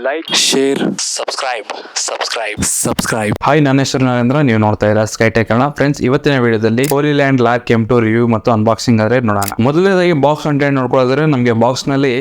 Like, share, subscribe. Hi, ನನ್ನ ಹೆಸರು ನರೇಂದ್ರ. ನೀವು ನೋಡ್ತಾ ಇದ್ದೀರಾ ಸ್ಕೈ ಟೆಕ್ ಕನ್ನಡ. ಫ್ರೆಂಡ್ಸ್, ಇವತ್ತಿನ ವಿಡಿಯೋದಲ್ಲಿ ಹೋಲಿಲ್ಯಾಂಡ್ ಲಾರ್ಕ್ M2 ರಿವ್ಯೂ ಮತ್ತು ಅನ್ಬಾಕ್ಸಿಂಗ್ ಆದ್ರೆ ನೋಡೋಣ. ಮೊದಲನೇದಾಗಿ ಬಾಕ್ಸ್ ಕಂಟೆಂಟ್ ನೋಡ್ಕೊಳ್ಳೋದ್ರೆ ನಮಗೆ ಬಾಕ್ಸ್ ನಲ್ಲಿ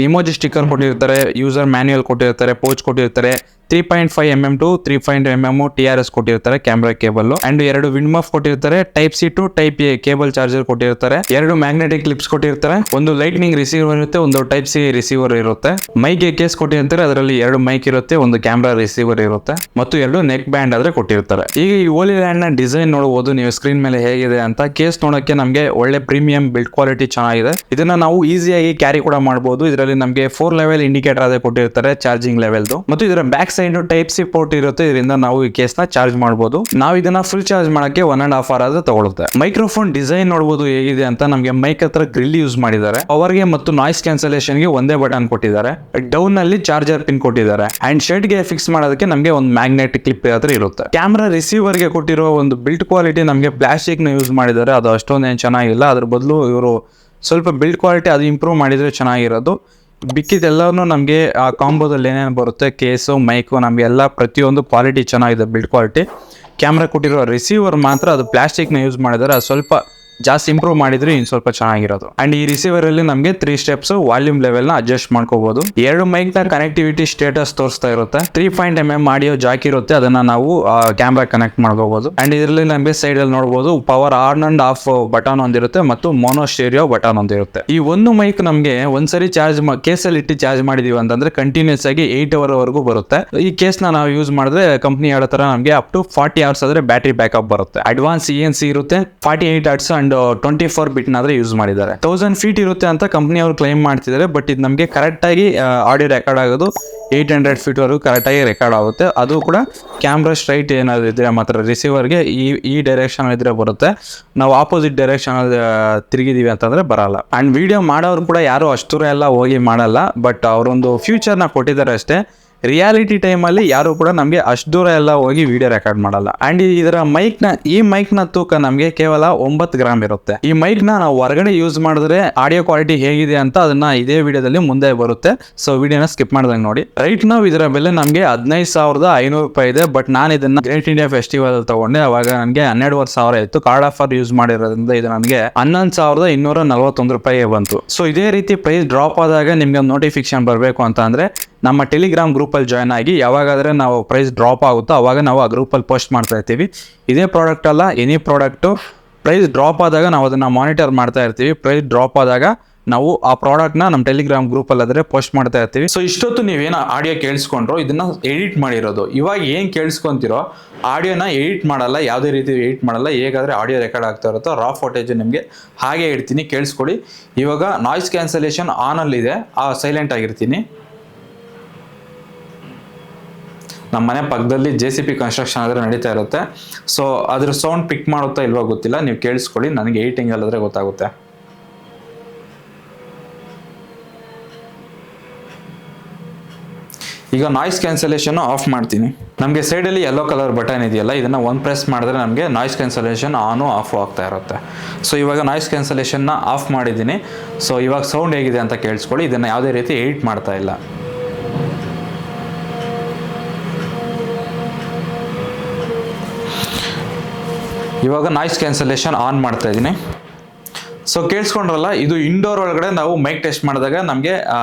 ಇಮೋಜಿ ಸ್ಟಿಕ್ಕರ್ ಕೊಟ್ಟಿರ್ತಾರೆ, ಯೂಸರ್ ಮ್ಯಾನ್ಯುಯಲ್ ಕೊಟ್ಟಿರ್ತಾರೆ, ಪೋಚ್ ಕೊಟ್ಟಿರ್ತಾರೆ, 3.5mm to 3.5mm TRS ಕೊಟ್ಟಿರ್ತಾರೆ, camera cable and 2 wind muff ಕೊಟ್ಟಿರ್ತಾರೆ, type C to type A cable charger ಕೊಟ್ಟಿರ್ತಾರೆ, 2 ಮ್ಯಾಗ್ನೆಟಿಕ್ ಕ್ಲಿಪ್ಸ್ ಕೊಟ್ಟಿರ್ತಾರೆ, ಒಂದು ಲೈಟ್ನಿಂಗ್ ರಿಸೀವರ್ ಇರುತ್ತೆ, ಒಂದು ಟೈಪ್ ಸಿ ರಿಸೀವರ್ ಇರುತ್ತೆ, ಮೈಕ್ ಕೇಸ್ ಕೊಟ್ಟಿರ್ತಾರೆ, ಅದರಲ್ಲಿ 2 ಮೈಕ್ ಇರುತ್ತೆ, ಒಂದು ಕ್ಯಾಮ್ರಾ ರಿಸೀವರ್ ಇರುತ್ತೆ ಮತ್ತು 2 ನೆಕ್ ಬ್ಯಾಂಡ್ ಆದ್ರೆ ಕೊಟ್ಟಿರ್ತಾರೆ. ಈಗ ಈ ಹೋಲಿಲ್ಯಾಂಡ್ ನ ಡಿಸೈನ್ ನೋಡಬಹುದು ನೀವು ಸ್ಕ್ರೀನ್ ಮೇಲೆ ಹೇಗಿದೆ ಅಂತ. ಕೇಸ್ ನೋಡಕ್ಕೆ ನಮಗೆ ಒಳ್ಳೆ ಪ್ರೀಮಿಯಂ ಬಿಲ್ಡ್ ಕ್ವಾಲಿಟಿ ಚೆನ್ನಾಗಿದೆ. ಇದನ್ನ ನಾವು ಈಸಿಯಾಗಿ ಕ್ಯಾರಿ ಕೂಡ ಮಾಡಬಹುದು. ಇದರಲ್ಲಿ ನಮಗೆ 4 ಲೆವೆಲ್ ಇಂಡಿಕೇಟರ್ ಅದೇ ಕೊಟ್ಟಿರ್ತಾರೆ ಚಾರ್ಜಿಂಗ್ ಲೆವೆಲ್, ಮತ್ತು ಇದರ back side type C port ಇರುತ್ತೆ. ಇದರಿಂದ ನಾವು ಈ ಕೇಸ್ ನ ಚಾರ್ಜ್ ಮಾಡಬಹುದು. ನಾವು ಇದನ್ನ ಫುಲ್ ಚಾರ್ಜ್ ಮಾಡಕ್ಕೆ 1.5 hour ಆದ್ರೆ ತಗೊಳುತ್ತೆ. ಮೈಕ್ರೋಫೋನ್ ಡಿಸೈನ್ ನೋಡಬಹುದು ಹೇಗಿದೆ ಅಂತ. ನಮಗೆ ಮೈಕ್ ಹತ್ರ ಗ್ರಿಲ್ ಯೂಸ್ ಮಾಡಿದ್ದಾರೆ. ಪವರ್ ಗೆ ಮತ್ತು ನಾಯ್ಸ್ ಕ್ಯಾನ್ಸಲೇಷನ್ ಗೆ ಒಂದೇ ಬಟನ್ ಕೊಟ್ಟಿದ್ದಾರೆ. ಡೌನ್ ನಲ್ಲಿ ಚಾರ್ಜರ್ ಪಿನ್ ಕೊಟ್ಟಿದ್ದಾರೆ ಅಂಡ್ ಶೆಡ್ ಗೆ ಫಿಕ್ಸ್ ಮಾಡೋದಕ್ಕೆ ನಮಗೆ ಒಂದು ಮ್ಯಾಗ್ನೆಟಿಕ್ ಕ್ಲಿಪ್ ಹತ್ರ ಇರುತ್ತೆ. ಕ್ಯಾಮ್ರಾ ರಿಸೀವರ್ ಗೆ ಕೊಟ್ಟಿರೋ ಒಂದು ಬಿಲ್ಡ್ ಕ್ವಾಲಿಟಿ ನಮಗೆ ಪ್ಲಾಸ್ಟಿಕ್ ನ ಯೂಸ್ ಮಾಡಿದ್ದಾರೆ. ಅದು ಅಷ್ಟೊಂದೇನು ಚೆನ್ನಾಗಿಲ್ಲ. ಅದ್ರ ಬದಲು ಇವರು ಸ್ವಲ್ಪ ಬಿಲ್ಡ್ ಕ್ವಾಲಿಟಿ ಅದು ಇಂಪ್ರೂವ್ ಮಾಡಿದ್ರೆ ಚೆನ್ನಾಗಿರೋದು. ಬಿಕ್ಕಿದೆಲ್ಲವೂ ನಮಗೆ ಆ ಕಾಂಬೋದಲ್ಲಿ ಏನೇನು ಬರುತ್ತೆ, ಕೇಸು, ಮೈಕು, ನಮಗೆ ಎಲ್ಲ ಪ್ರತಿಯೊಂದು ಕ್ವಾಲಿಟಿ ಚೆನ್ನಾಗಿದೆ, ಬಿಲ್ಡ್ ಕ್ವಾಲಿಟಿ. ಕ್ಯಾಮ್ರಾ ಕೊಟ್ಟಿರೋ ರಿಸೀವರ್ ಮಾತ್ರ ಅದು ಪ್ಲಾಸ್ಟಿಕ್ನ ಯೂಸ್ ಮಾಡಿದ್ದಾರೆ. ಅದು ಸ್ವಲ್ಪ ಜಾಸ್ತಿ ಇಂಪ್ರೂವ್ ಮಾಡಿದ್ರೆ ಇನ್ನು ಸ್ವಲ್ಪ ಚೆನ್ನಾಗಿರೋದು. ಅಂಡ್ ಈ ರಿಸೀವರ್ ಅಲ್ಲಿ ನಮಗೆ 3 ಸ್ಟೆಪ್ಸ್ ವಾಲ್ಯೂಮ್ ಲೆವೆಲ್ ನ ಅಡ್ಜಸ್ಟ್ ಮಾಡ್ಕೋಬಹುದು. 2 ಮೈಕ್ ನ ಕನೆಕ್ಟಿವಿಟಿ ಸ್ಟೇಟಸ್ ತೋರಿಸ್ತಾ ಇರುತ್ತೆ. 3.mm ಆಡಿಯೋ ಜಾಕ್ ಇರುತ್ತೆ, ಅದನ್ನ ನಾವು ಕ್ಯಾಮ್ರಾ ಕನೆಕ್ಟ್ ಮಾಡ್ಕೋಬಹುದು. ಅಂಡ್ ಇದರಲ್ಲಿ ನಮಗೆ ಸೈಡ್ ಅಲ್ಲಿ ನೋಡಬಹುದು power on and off button ಒಂದಿರುತ್ತೆ ಮತ್ತು ಮೋನೋ ಸ್ಟೇರಿಯೋ ಬಟನ್ ಒಂದಿರುತ್ತೆ. ಈ ಒಂದು ಮೈಕ್ ನಮಗೆ ಒಂದ್ಸರಿ ಚಾರ್ಜ್ ಕೇಸಲ್ಲಿ ಇಟ್ಟು ಚಾರ್ಜ್ ಮಾಡಿದೀವಿ ಅಂತಂದ್ರೆ ಕಂಟಿನ್ಯೂಸ್ ಆಗಿ 8 hour ವರೆಗೂ ಬರುತ್ತೆ. ಈ ಕೇಸ್ ನಾವು ಯೂಸ್ ಮಾಡಿದ್ರೆ ಕಂಪ್ನಿ ಹೇಳೋ ತರ ನಮಗೆ ಅಪ್ ಟು 40 hours ಆದ್ರೆ ಬ್ಯಾಟರಿ ಬ್ಯಾಕಪ್ ಬರುತ್ತೆ. ಅಡ್ವಾನ್ಸ್ ENC ಇರುತ್ತೆ, 48 Hz ಅಂಡ್ 24 ಬಿಟ್ ನಾದ್ರೆ ಯೂಸ್ ಮಾಡಿದ್ದಾರೆ. 1000 feet ಇರುತ್ತೆ ಅಂತ ಕಂಪ್ನಿ ಅವರು ಕ್ಲೈಮ್ ಮಾಡ್ತಿದ್ದಾರೆ. ಬಟ್ ಇದು ನಮಗೆ ಕರೆಕ್ಟ್ ಆಗಿ ಆಡಿಯೋ ರೆಕಾರ್ಡ್ ಆಗೋದು 800 feet ವರೆಗೂ ಕರೆಕ್ಟ್ ಆಗಿ ರೆಕಾರ್ಡ್ ಆಗುತ್ತೆ. ಅದು ಕೂಡ ಕ್ಯಾಮ್ರಾ ಸ್ಟ್ರೈಟ್ ಏನಾದ್ರು ಇದ್ರೆ ಮಾತ್ರ ರಿಸೀವರ್ಗೆ ಈ ಡೈರೆಕ್ಷನ್ ಇದ್ರೆ ಬರುತ್ತೆ. ನಾವು ಆಪೋಸಿಟ್ ಡೈರೆಕ್ಷನ್ ತಿರುಗಿದೀವಿ ಅಂತಂದ್ರೆ ಬರಲ್ಲ. ಅಂಡ್ ವಿಡಿಯೋ ಮಾಡೋರು ಕೂಡ ಯಾರು ಅಷ್ಟು ದೂರ ಎಲ್ಲ ಹೋಗಿ ಮಾಡಲ್ಲ. ಬಟ್ ಅವರೊಂದು ಫ್ಯೂಚರ್ನ ಕೊಟ್ಟಿದ್ದಾರೆ ಅಷ್ಟೇ. ರಿಯಾಲಿಟಿ ಟೈಮಲ್ಲಿ ಯಾರು ಕೂಡ ನಮಗೆ ಅಷ್ಟು ದೂರ ಎಲ್ಲ ಹೋಗಿ ವಿಡಿಯೋ ರೆಕಾರ್ಡ್ ಮಾಡಲ್ಲ. ಅಂಡ್ ಇದರ ಈ ಮೈಕ್ ನ ತೂಕ ನಮಗೆ ಕೇವಲ 9 ಗ್ರಾಮ್ ಇರುತ್ತೆ. ಈ ಮೈಕ್ ನ ನಾವು ಹೊರಗಡೆ ಯೂಸ್ ಮಾಡಿದ್ರೆ ಆಡಿಯೋ ಕ್ವಾಲಿಟಿ ಹೇಗಿದೆ ಅಂತ ಅದನ್ನ ಇದೇ ವಿಡಿಯೋದಲ್ಲಿ ಮುಂದೆ ಬರುತ್ತೆ. ಸೊ ವಿಡಿಯೋನ ಸ್ಕಿಪ್ ಮಾಡ್ದಂಗೆ ನೋಡಿ. ರೈಟ್ ನಾವು ಇದರ ಬೆಲೆ ನಮಗೆ 15,500 ರೂಪಾಯಿ ಇದೆ. ಬಟ್ ನಾನು ಇದನ್ನ ಗ್ರೇಟ್ ಇಂಡಿಯಾ ಫೆಸ್ಟಿವಲ್ ತಗೊಂಡೆ. ಅವಾಗ ನನಗೆ 12,500 ಇತ್ತು. ಕಾರ್ಡ್ ಆಫರ್ ಯೂಸ್ ಮಾಡಿರೋದ್ರಿಂದ ಇದು ನನಗೆ 11,241 ರೂಪಾಯಿ ಬಂತು. ಸೊ ಇದೇ ರೀತಿ ಪ್ರೈಸ್ ಡ್ರಾಪ್ ಆದಾಗ ನಿಮ್ಗೆ ನೋಟಿಫಿಕೇಶನ್ ಬರಬೇಕು ಅಂತ ಅಂದ್ರೆ ನಮ್ಮ ಟೆಲಿಗ್ರಾಮ್ ಗ್ರೂಪಲ್ಲಿ ಜಾಯ್ನ್ ಆಗಿ. ಯಾವಾಗಾದ್ರೆ ನಾವು ಪ್ರೈಸ್ ಡ್ರಾಪ್ ಆಗುತ್ತೋ ಅವಾಗ ನಾವು ಆ ಗ್ರೂಪಲ್ಲಿ ಪೋಸ್ಟ್ ಮಾಡ್ತಾ ಇರ್ತೀವಿ. ಇದೇ ಪ್ರಾಡಕ್ಟ್ ಅಲ್ಲ, ಎನಿ ಪ್ರಾಡಕ್ಟು ಪ್ರೈಸ್ ಡ್ರಾಪ್ ಆದಾಗ ನಾವು ಅದನ್ನು ಮಾನಿಟರ್ ಮಾಡ್ತಾ ಇರ್ತೀವಿ. ಪ್ರೈಸ್ ಡ್ರಾಪ್ ಆದಾಗ ನಾವು ಆ ಪ್ರಾಡಕ್ಟ್ನ ನಮ್ಮ ಟೆಲಿಗ್ರಾಮ್ ಗ್ರೂಪಲ್ಲಿ ಆದರೆ ಪೋಸ್ಟ್ ಮಾಡ್ತಾ ಇರ್ತೀವಿ. ಸೊ ಇಷ್ಟೊತ್ತು ನೀವೇನು ಆಡಿಯೋ ಕೇಳಿಸ್ಕೊಂಡ್ರು ಇದನ್ನ ಎಡಿಟ್ ಮಾಡಿರೋದು. ಇವಾಗ ಏನು ಕೇಳಿಸ್ಕೊಂತಿರೋ ಆಡಿಯೋನ ಎಡಿಟ್ ಮಾಡಲ್ಲ, ಯಾವುದೇ ರೀತಿ ಎಡಿಟ್ ಮಾಡಲ್ಲ. ಹೇಗಾದರೆ ಆಡಿಯೋ ರೆಕಾರ್ಡ್ ಆಗ್ತಾ ಇರುತ್ತೋ ರಾ ಫೋಟೇಜ್ ನಿಮಗೆ ಹಾಗೆ ಇಡ್ತೀನಿ, ಕೇಳಿಸ್ಕೊಳ್ಳಿ. ಇವಾಗ ನಾಯ್ಸ್ ಕ್ಯಾನ್ಸಲೇಷನ್ ಆನಲ್ಲಿದೆ, ಸೈಲೆಂಟ್ ಆಗಿರ್ತೀನಿ. ನಮ್ಮ ಮನೆ ಪಕ್ಕದಲ್ಲಿ JCP ಕನ್ಸ್ಟ್ರಕ್ಷನ್ ಆದರೆ ನಡೀತಾ ಇರುತ್ತೆ. ಸೊ ಅದ್ರ ಸೌಂಡ್ ಪಿಕ್ ಮಾಡುತ್ತಾ ಇಲ್ವಾ ಗೊತ್ತಿಲ್ಲ, ನೀವು ಕೇಳಿಸ್ಕೊಳ್ಳಿ. ನನಗೆ ಎಡಿಟಿಂಗ್ ಅಲ್ಲಾದರೆ ಗೊತ್ತಾಗುತ್ತೆ. ಈಗ ನಾಯ್ಸ್ ಕ್ಯಾನ್ಸಲೇಷನ್ ಆಫ್ ಮಾಡ್ತೀನಿ. ನಮಗೆ ಸೈಡಲ್ಲಿ ಯೆಲ್ಲೋ ಕಲರ್ ಬಟನ್ ಇದೆಯಲ್ಲ, ಇದನ್ನು ಒಂದು ಪ್ರೆಸ್ ಮಾಡಿದ್ರೆ ನಮಗೆ ನಾಯ್ಸ್ ಕ್ಯಾನ್ಸಲೇಷನ್ ಆನು ಆಫ್ ಆಗ್ತಾ ಇರುತ್ತೆ. ಸೊ ಇವಾಗ ನಾಯ್ಸ್ ಕ್ಯಾನ್ಸಲೇಷನ್ನ ಆಫ್ ಮಾಡಿದ್ದೀನಿ. ಸೊ ಇವಾಗ ಸೌಂಡ್ ಹೇಗಿದೆ ಅಂತ ಕೇಳಿಸ್ಕೊಳ್ಳಿ. ಇದನ್ನು ಯಾವುದೇ ರೀತಿ ಎಡಿಟ್ ಮಾಡ್ತಾ ಇಲ್ಲ. ಇವಾಗ ನಾಯ್ಸ್ ಕ್ಯಾನ್ಸಲೇಷನ್ ಆನ್ ಮಾಡ್ತಾ ಇದ್ದೀನಿ. ಸೊ ಕೇಳಿಸ್ಕೊಂಡ್ರಲ್ಲ, ಇದು ಇಂಡೋರ್ ಒಳಗಡೆ ನಾವು ಮೈಕ್ ಟೆಸ್ಟ್ ಮಾಡಿದಾಗ ನಮಗೆ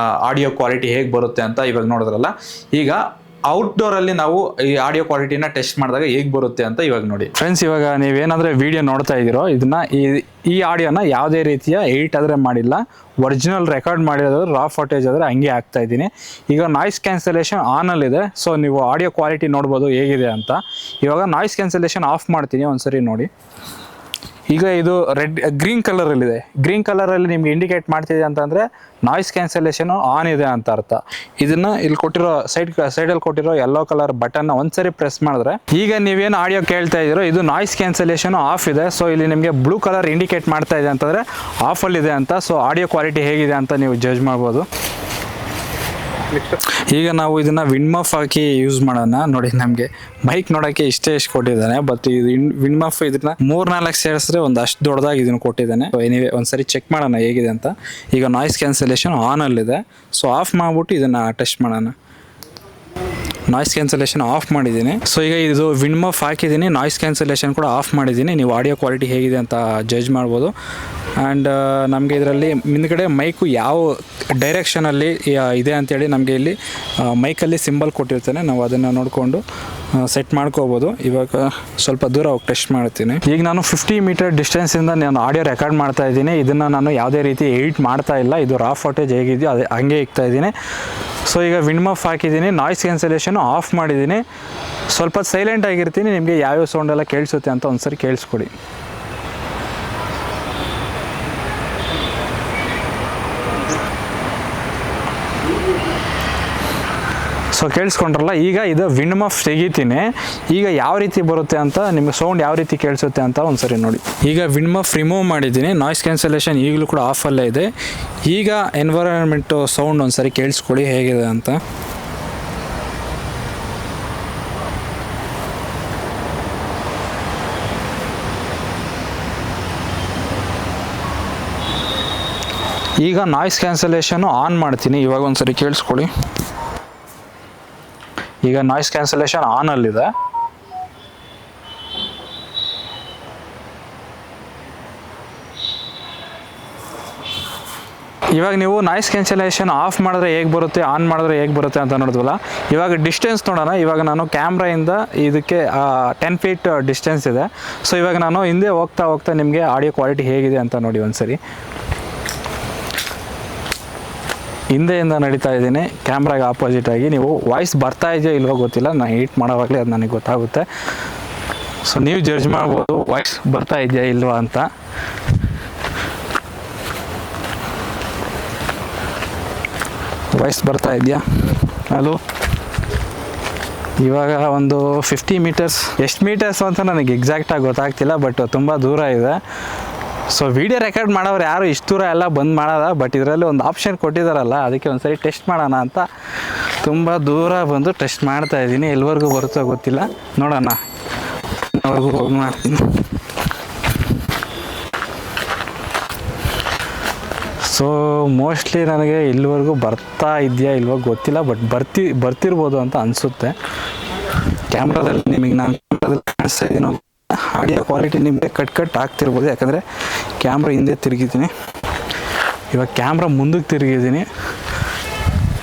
ಆಡಿಯೋ ಕ್ವಾಲಿಟಿ ಹೇಗೆ ಬರುತ್ತೆ ಅಂತ ಇವಾಗ ನೋಡಿದ್ರಲ್ಲ. ಈಗ ಔಟ್ಡೋರ್ ಅಲ್ಲಿ ನಾವು ಈ ಆಡಿಯೋ ಕ್ವಾಲಿಟಿನ ಟೆಸ್ಟ್ ಮಾಡಿದಾಗ ಹೇಗೆ ಬರುತ್ತೆ ಅಂತ ಇವಾಗ ನೋಡಿ. ಫ್ರೆಂಡ್ಸ್, ಇವಾಗ ನೀವೇನಾದ್ರೆ ವಿಡಿಯೋ ನೋಡ್ತಾ ಇದ್ದೀರೋ ಇದನ್ನ ಈ ಆಡಿಯೋನ ಯಾವುದೇ ರೀತಿಯ ಎಡಿಟ್ ಆದರೆ ಮಾಡಿಲ್ಲ. ಒರಿಜಿನಲ್ ರೆಕಾರ್ಡ್ ಮಾಡಿರೋದು ರಾ ಫೋಟೇಜ್ ಆದರೆ ಹಂಗೆ ಹಾಕ್ತಾ ಇದ್ದೀನಿ. ಈಗ ನಾಯ್ಸ್ ಕ್ಯಾನ್ಸಲೇಷನ್ ಆನಲ್ಲಿದೆ. ಸೊ ನೀವು ಆಡಿಯೋ ಕ್ವಾಲಿಟಿ ನೋಡ್ಬೋದು ಹೇಗಿದೆ ಅಂತ. ಇವಾಗ ನಾಯ್ಸ್ ಕ್ಯಾನ್ಸಲೇಷನ್ ಆಫ್ ಮಾಡ್ತೀನಿ, ಒಂದ್ಸರಿ ನೋಡಿ. ಈಗ ಇದು ಗ್ರೀನ್ ಕಲರಲ್ಲಿದೆ. ಗ್ರೀನ್ ಕಲರಲ್ಲಿ ನಿಮ್ಗೆ ಇಂಡಿಕೇಟ್ ಮಾಡ್ತಿದೆ ಅಂತಂದರೆ ನಾಯ್ಸ್ ಕ್ಯಾನ್ಸಲೇಷನು ಆನ್ ಇದೆ ಅಂತ ಅರ್ಥ. ಇದನ್ನು ಇಲ್ಲಿ ಕೊಟ್ಟಿರೋ ಸೈಡಲ್ಲಿ ಕೊಟ್ಟಿರೋ ಯೆಲ್ಲೋ ಕಲರ್ ಬಟನ್ನ ಒಂದ್ಸರಿ ಪ್ರೆಸ್ ಮಾಡಿದ್ರೆ ಈಗ ನೀವೇನು ಆಡಿಯೋ ಕೇಳ್ತಾ ಇದ್ದೀರೋ ಇದು ನಾಯ್ಸ್ ಕ್ಯಾನ್ಸಲೇಷನು ಆಫ್ ಇದೆ. ಸೊ ಇಲ್ಲಿ ನಿಮಗೆ ಬ್ಲೂ ಕಲರ್ ಇಂಡಿಕೇಟ್ ಮಾಡ್ತಾ ಇದೆ ಅಂತಂದರೆ ಆಫಲ್ಲಿದೆ ಅಂತ. ಸೊ ಆಡಿಯೋ ಕ್ವಾಲಿಟಿ ಹೇಗಿದೆ ಅಂತ ನೀವು ಜಡ್ಜ್ ಮಾಡ್ಬೋದು. ಈಗ ನಾವು ಇದನ್ನ ವಿಂಡ್ ಮಫ್ ಹಾಕಿ ಯೂಸ್ ಮಾಡೋಣ. ನೋಡಿ, ನಮಗೆ ಬೈಕ್ ನೋಡೋಕ್ಕೆ ಎಷ್ಟು ಕೊಟ್ಟಿದ್ದಾನೆ. ಬಟ್ ಇದು ವಿಂಡ್ ಮಫ್ ಇದನ್ನ 3-4 ಸೇರಿಸಿದ್ರೆ ಒಂದು ಅಷ್ಟು ದೊಡ್ಡದಾಗಿ ಇದನ್ನು ಕೊಟ್ಟಿದ್ದಾನೆ. ಎನಿವೆ ಒಂದ್ಸರಿ ಚೆಕ್ ಮಾಡೋಣ ಹೇಗಿದೆ ಅಂತ. ಈಗ ನಾಯ್ಸ್ ಕ್ಯಾನ್ಸಲೇಷನ್ ಆನಲ್ಲಿದೆ. ಸೊ ಆಫ್ ಮಾಡಿಬಿಟ್ಟು ಇದನ್ನು ಟೆಸ್ಟ್ ಮಾಡೋಣ. ನಾಯ್ಸ್ ಕ್ಯಾನ್ಸಲೇಷನ್ ಆಫ್ ಮಾಡಿದ್ದೀನಿ. ಸೊ ಈಗ ಇದು ವಿಂಡ್ ಮಫ್ ಹಾಕಿದ್ದೀನಿ, ನಾಯ್ಸ್ ಕ್ಯಾನ್ಸಲೇಷನ್ ಕೂಡ ಆಫ್ ಮಾಡಿದ್ದೀನಿ. ನೀವು ಆಡಿಯೋ ಕ್ವಾಲಿಟಿ ಹೇಗಿದೆ ಅಂತ ಜಡ್ಜ್ ಮಾಡ್ಬೋದು. ಆ್ಯಂಡ್ ನಮಗೆ ಇದರಲ್ಲಿ ಹಿಂದ್ಗಡೆ ಮೈಕು ಯಾವ ಡೈರೆಕ್ಷನಲ್ಲಿ ಇದೆ ಅಂತೇಳಿ ನಮಗೆ ಇಲ್ಲಿ ಮೈಕಲ್ಲಿ ಸಿಂಬಲ್ ಕೊಟ್ಟಿರ್ತಾನೆ, ನಾವು ಅದನ್ನು ನೋಡಿಕೊಂಡು ಸೆಟ್ ಮಾಡ್ಕೋಬೋದು. ಇವಾಗ ಸ್ವಲ್ಪ ದೂರ ಹೋಗಿ ಟೆಸ್ಟ್ ಮಾಡ್ತೀನಿ. ಈಗ ನಾನು 50 ಮೀಟರ್ ಡಿಸ್ಟೆನ್ಸಿಂದ ನಾನು ಆಡಿಯೋ ರೆಕಾರ್ಡ್ ಮಾಡ್ತಾ ಇದ್ದೀನಿ. ಇದನ್ನು ನಾನು ಯಾವುದೇ ರೀತಿ ಎಡಿಟ್ ಮಾಡ್ತಾ ಇಲ್ಲ, ಇದು ರಾ ಫೋಟೇಜ್ ಹೇಗಿದೆಯೋ ಅದೇ ಹಂಗೆ ಇಕ್ತಾ ಇದ್ದೀನಿ. ಸೊ ಈಗ ವಿಂಡ್ ಮಫ್ ಹಾಕಿದ್ದೀನಿ, ನಾಯ್ಸ್ ಕ್ಯಾನ್ಸಲೇಷನು ಆಫ್ ಮಾಡಿದ್ದೀನಿ. ಸ್ವಲ್ಪ ಸೈಲೆಂಟ್ ಆಗಿರ್ತೀನಿ, ನಿಮಗೆ ಯಾವ್ಯಾವ ಸೌಂಡೆಲ್ಲ ಕೇಳಿಸುತ್ತೆ ಅಂತ ಒಂದ್ಸರಿ ಕೇಳಿಸ್ಕೊಡಿ. ಸೊ ಕೇಳಿಸ್ಕೊಂಡ್ರಲ್ಲ, ಈಗ ಇದು ವಿಂಡ್ ಮಫ್ ತೆಗಿತೀನಿ. ಈಗ ಯಾವ ರೀತಿ ಬರುತ್ತೆ ಅಂತ, ನಿಮಗೆ ಸೌಂಡ್ ಯಾವ ರೀತಿ ಕೇಳಿಸುತ್ತೆ ಅಂತ ಒಂದ್ಸರಿ ನೋಡಿ. ಈಗ ವಿಂಡ್ ಮಫ್ ರಿಮೂವ್ ಮಾಡಿದ್ದೀನಿ, ನಾಯ್ಸ್ ಕ್ಯಾನ್ಸಲೇಷನ್ ಈಗಲೂ ಕೂಡ ಆಫಲ್ಲೇ ಇದೆ. ಈಗ ಎನ್ವೈರನ್ಮೆಂಟು ಸೌಂಡ್ ಒಂದ್ಸರಿ ಕೇಳಿಸ್ಕೊಳ್ಳಿ ಹೇಗಿದೆ ಅಂತ. ಈಗ ನಾಯ್ಸ್ ಕ್ಯಾನ್ಸಲೇಷನ್ನು ಆನ್ ಮಾಡ್ತೀನಿ. ಇವಾಗ ಒಂದ್ಸರಿ ಕೇಳಿಸ್ಕೊಳ್ಳಿ. ಈಗ ನಾಯ್ಸ್ ಕ್ಯಾನ್ಸಲೇಷನ್ ಆನಲ್ಲಿದೆ. ಇವಾಗ ನೀವು ನಾಯ್ಸ್ ಕ್ಯಾನ್ಸಲೇಷನ್ ಆಫ್ ಮಾಡಿದ್ರೆ ಹೇಗೆ ಬರುತ್ತೆ, ಆನ್ ಮಾಡಿದ್ರೆ ಹೇಗೆ ಬರುತ್ತೆ ಅಂತ ನೋಡಿದ್ವಲ್ಲ. ಇವಾಗ ಡಿಸ್ಟೆನ್ಸ್ ನೋಡೋಣ. ಇವಾಗ ನಾನು ಕ್ಯಾಮ್ರಾಯಿಂದ ಇದಕ್ಕೆ 10 ಫೀಟ್ ಡಿಸ್ಟೆನ್ಸ್ ಇದೆ. ಸೊ ಇವಾಗ ನಾನು ಹಿಂದೆ ಹೋಗ್ತಾ ಹೋಗ್ತಾ ನಿಮಗೆ ಆಡಿಯೋ ಕ್ವಾಲಿಟಿ ಹೇಗಿದೆ ಅಂತ ನೋಡಿ ಒಂದ್ಸರಿ. ಹಿಂದೆಯಿಂದ ನಡೀತಾ ಇದ್ದೀನಿ ಕ್ಯಾಮ್ರಾಗೆ ಆಪೋಸಿಟ್ ಆಗಿ. ನೀವು ವಾಯ್ಸ್ ಬರ್ತಾ ಇದೆಯೋ ಇಲ್ವೋ ಗೊತ್ತಿಲ್ಲ, ನಾನು ಎಡಿಟ್ ಮಾಡೋವಾಗಲೇ ಅದು ನನಗೆ ಗೊತ್ತಾಗುತ್ತೆ. ಸೊ ನೀವು ಜಡ್ಜ್ ಮಾಡ್ಬೋದು ವಾಯ್ಸ್ ಬರ್ತಾ ಇದೆಯಾ ಇಲ್ವಾ ಅಂತ. ವಾಯ್ಸ್ ಬರ್ತಾ ಇದೆಯಾ? ಹಲೋ. ಇವಾಗ ಒಂದು 50 ಮೀಟರ್ಸ್, ಎಷ್ಟು ಮೀಟರ್ಸ್ ಅಂತ ನನಗೆ ಎಕ್ಸಾಕ್ಟಾಗಿ ಗೊತ್ತಾಗ್ತಿಲ್ಲ, ಬಟ್ ತುಂಬ ದೂರ ಇದೆ. ಸೊ ವಿಡಿಯೋ ರೆಕಾರ್ಡ್ ಮಾಡೋರು ಯಾರು ಇಷ್ಟು ದೂರ ಎಲ್ಲ ಬಂದ್ ಮಾಡೋದ, ಬಟ್ ಇದರಲ್ಲಿ ಒಂದು ಆಪ್ಷನ್ ಕೊಟ್ಟಿದ್ದಾರಲ್ಲ, ಅದಕ್ಕೆ ಒಂದ್ಸರಿ ಟೆಸ್ಟ್ ಮಾಡೋಣ ಅಂತ ತುಂಬ ದೂರ ಬಂದು ಟೆಸ್ಟ್ ಮಾಡ್ತಾ ಇದ್ದೀನಿ. ಎಲ್ಲಿವರೆಗೂ ಬರುತ್ತೋ ಗೊತ್ತಿಲ್ಲ, ನೋಡೋಣ. ಅವ್ರಿಗೂ ಹೋಗಿ ಮಾಡ್ತೀನಿ. ಸೊ ಮೋಸ್ಟ್ಲಿ ನನಗೆ ಇಲ್ಲಿವರೆಗೂ ಬರ್ತಾ ಇದೆಯಾ ಇಲ್ವೋ ಗೊತ್ತಿಲ್ಲ, ಬಟ್ ಬರ್ತಿರ್ಬೋದು ಅಂತ ಅನಿಸುತ್ತೆ. ಕ್ಯಾಮ್ರಾದಲ್ಲಿ ನಿಮಗೆ ನಾನು ಕಾಣಿಸ್ತಾ ಇದ್ದೀನೋ, ಆಡಿಯೋ ಕ್ವಾಲಿಟಿ ನಿಮಗೆ ಕಟ್ ಆಗ್ತಿರ್ಬೋದು, ಯಾಕಂದರೆ ಕ್ಯಾಮ್ರಾ ಹಿಂದೆ ತಿರುಗಿದ್ದೀನಿ. ಇವಾಗ ಕ್ಯಾಮ್ರಾ ಮುಂದಕ್ಕೆ ತಿರುಗಿದ್ದೀನಿ.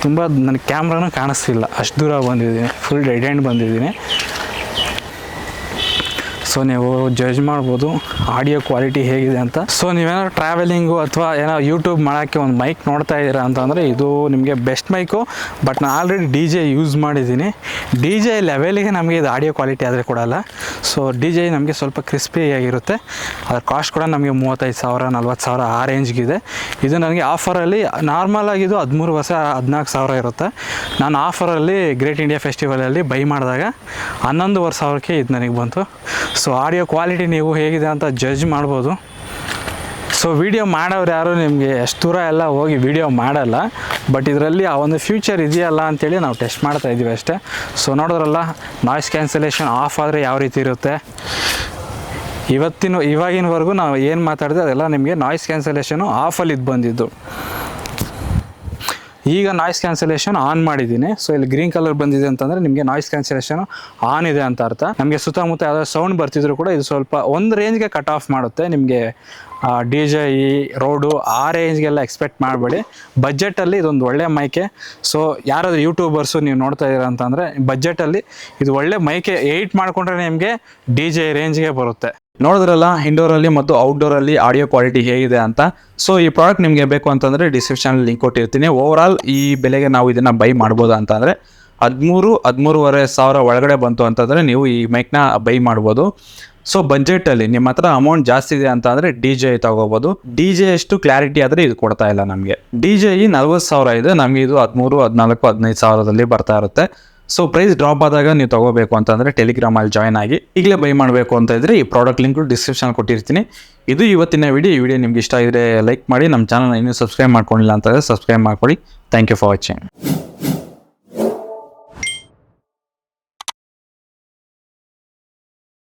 ತುಂಬ ನನಗೆ ಕ್ಯಾಮ್ರಾನೂ ಕಾಣಿಸ್ತಿಲ್ಲ, ಅಷ್ಟು ದೂರ ಬಂದಿದ್ದೀನಿ, ಫುಲ್ ಡೆಡ್ ಎಂಡ್ ಬಂದಿದ್ದೀನಿ. ಸೊ ನೀವು ಜಡ್ಜ್ ಮಾಡ್ಬೋದು ಆಡಿಯೋ ಕ್ವಾಲಿಟಿ ಹೇಗಿದೆ ಅಂತ. ಸೊ ನೀವೇನಾದ್ರು ಟ್ರಾವೆಲಿಂಗು ಅಥವಾ ಏನೋ ಯೂಟ್ಯೂಬ್ ಮಾಡೋಕ್ಕೆ ಒಂದು ಮೈಕ್ ನೋಡ್ತಾ ಇದ್ದೀರಾ ಅಂತಂದರೆ ಇದು ನಿಮಗೆ ಬೆಸ್ಟ್ ಮೈಕು. ಬಟ್ ನಾನು ಆಲ್ರೆಡಿ DJ ಯೂಸ್ ಮಾಡಿದ್ದೀನಿ. DJ ಲೆವೆಲಿಗೆ ನಮಗೆ ಇದು ಆಡಿಯೋ ಕ್ವಾಲಿಟಿ ಆದರೆ ಕೊಡಲ್ಲ. ಸೊ DJ ನಮಗೆ ಸ್ವಲ್ಪ ಕ್ರಿಸ್ಪಿಯಾಗಿರುತ್ತೆ. ಅದ್ರ ಕಾಸ್ಟ್ ಕೂಡ ನಮಗೆ 35,000 40,000 ಆ ರೇಂಜ್ಗಿದೆ. ಇದು ನನಗೆ ಆಫರಲ್ಲಿ ನಾರ್ಮಲ್ ಆಗಿದ್ದು 13,000 14,000 ಇರುತ್ತೆ. ನಾನು ಆಫರಲ್ಲಿ ಗ್ರೇಟ್ ಇಂಡಿಯಾ ಫೆಸ್ಟಿವಲಲ್ಲಿ ಬೈ ಮಾಡಿದಾಗ 11,500ಕ್ಕೆ ಇದು ನನಗೆ ಬಂತು. ಸೊ ಆಡಿಯೋ ಕ್ವಾಲಿಟಿ ನೀವು ಹೇಗಿದೆ ಅಂತ ಜಡ್ಜ್ ಮಾಡ್ಬೋದು. ಸೊ ವಿಡಿಯೋ ಮಾಡೋರು ಯಾರು ನಿಮಗೆ ಎಷ್ಟು ದೂರ ಎಲ್ಲ ಹೋಗಿ ವಿಡಿಯೋ ಮಾಡಲ್ಲ, ಬಟ್ ಇದರಲ್ಲಿ ಆ ಒಂದು ಫ್ಯೂಚರ್ ಇದೆಯಲ್ಲ ಅಂತೇಳಿ ನಾವು ಟೆಸ್ಟ್ ಮಾಡ್ತಾ ಇದ್ದೀವಿ ಅಷ್ಟೇ. ಸೊ ನೋಡಿದ್ರಲ್ಲ, ನಾಯ್ಸ್ ಕ್ಯಾನ್ಸಲೇಷನ್ ಆಫ್ ಆದರೆ ಯಾವ ರೀತಿ ಇರುತ್ತೆ. ಇವಾಗಿನವರೆಗೂ ನಾವು ಏನು ಮಾತಾಡಿದೆ ಅದೆಲ್ಲ ನಿಮಗೆ ನಾಯ್ಸ್ ಕ್ಯಾನ್ಸಲೇಷನು ಆಫಲ್ಲಿ ಇದು ಬಂದಿದ್ದು. ಈಗ ನಾಯ್ಸ್ ಕ್ಯಾನ್ಸಲೇಷನ್ ಆನ್ ಮಾಡಿದ್ದೀನಿ. ಸೊ ಇಲ್ಲಿ ಗ್ರೀನ್ ಕಲರ್ ಬಂದಿದೆ ಅಂತಂದರೆ ನಿಮಗೆ ನಾಯ್ಸ್ ಕ್ಯಾನ್ಸಲೇಷನ್ ಆನ್ ಇದೆ ಅಂತ ಅರ್ಥ. ನಮಗೆ ಸುತ್ತಮುತ್ತ ಯಾವುದಾದ್ರು ಸೌಂಡ್ ಬರ್ತಿದ್ರು ಕೂಡ ಇದು ಸ್ವಲ್ಪ ಒಂದು ರೇಂಜ್ಗೆ ಕಟ್ ಆಫ್ ಮಾಡುತ್ತೆ. ನಿಮಗೆ DJ ರೋಡು ಆ ರೇಂಜ್ಗೆಲ್ಲ ಎಕ್ಸ್ಪೆಕ್ಟ್ ಮಾಡಬೇಡಿ. ಬಜೆಟಲ್ಲಿ ಇದೊಂದು ಒಳ್ಳೆ ಮೈಕೆ. ಸೊ ಯಾರಾದರೂ ಯೂಟ್ಯೂಬರ್ಸು ನೀವು ನೋಡ್ತಾ ಇದ್ದೀರಾ ಅಂತಂದರೆ ಬಜೆಟಲ್ಲಿ ಇದು ಒಳ್ಳೆ ಮೈಕೆ ಎಡಿಟ್ ಮಾಡಿಕೊಂಡ್ರೆ ನಿಮಗೆ DJ ರೇಂಜ್ಗೆ ಬರುತ್ತೆ. ನೋಡಿದ್ರಲ್ಲ, ಇಂಡೋರಲ್ಲಿ ಮತ್ತು ಔಟ್ಡೋರಲ್ಲಿ ಆಡಿಯೋ ಕ್ವಾಲಿಟಿ ಹೇಗಿದೆ ಅಂತ. ಸೊ ಈ ಪ್ರಾಡಕ್ಟ್ ನಿಮಗೆ ಬೇಕು ಅಂತಂದರೆ ಡಿಸ್ಕ್ರಿಪ್ಷನಲ್ಲಿ ಲಿಂಕ್ ಕೊಟ್ಟಿರ್ತೀನಿ. ಓವರಾಲ್ ಈ ಬೆಲೆಗೆ ನಾವು ಇದನ್ನು ಬೈ ಮಾಡ್ಬೋದು ಅಂತಂದರೆ 13,500 ಒಳಗಡೆ ಬಂತು ಅಂತಂದರೆ ನೀವು ಈ ಮೈಕ್ನ ಬೈ ಮಾಡ್ಬೋದು. ಸೊ ಬಜೆಟಲ್ಲಿ ನಿಮ್ಮ ಹತ್ರ ಅಮೌಂಟ್ ಜಾಸ್ತಿ ಇದೆ ಅಂತ ಅಂದರೆ DJ ತಗೋಬೋದು. DJ ಎಷ್ಟು ಕ್ಲಾರಿಟಿ ಆದರೆ ಇದು ಕೊಡ್ತಾ ಇಲ್ಲ ನಮಗೆ. DJI 40,000 ಇದೆ, ನಮಗೆ ಇದು 13,000 14,000 15,000ದಲ್ಲಿ ಬರ್ತಾ ಇರುತ್ತೆ. ಸೊ ಪ್ರೈಸ್ ಡ್ರಾಪ್ ಆದಾಗ ನೀವು ತಗೋಬೇಕು ಅಂತಂದರೆ ಟೆಲಿಗ್ರಾಮಲ್ಲಿ ಜಾಯ್ನ್ ಆಗಿ ಈಗಲೇ ಬೈ ಮಾಡಬೇಕು ಅಂತ ಇದ್ದರೆ ಈ ಪ್ರಾಡಕ್ಟ್ ಲಿಂಕ್ ಡಿಸ್ಕ್ರಿಪ್ಷನ್ ಕೊಟ್ಟಿರ್ತೀನಿ. ಇದು ಇವತ್ತಿನ ವಿಡಿಯೋ. ಈ ವಿಡಿಯೋ ನಿಮ್ಗೆ ಇಷ್ಟ ಇದ್ದರೆ ಲೈಕ್ ಮಾಡಿ. ನಮ್ಮ ಚಾನಲ್ನ ಇನ್ನೂ ಸಬ್ಸ್ಕ್ರೈಬ್ ಮಾಡ್ಕೊಂಡಿಲ್ಲ ಅಂತಂದರೆ ಸಬ್ಸ್ಕ್ರೈಬ್ ಮಾಡ್ಕೊಳ್ಳಿ. Thank you for watching.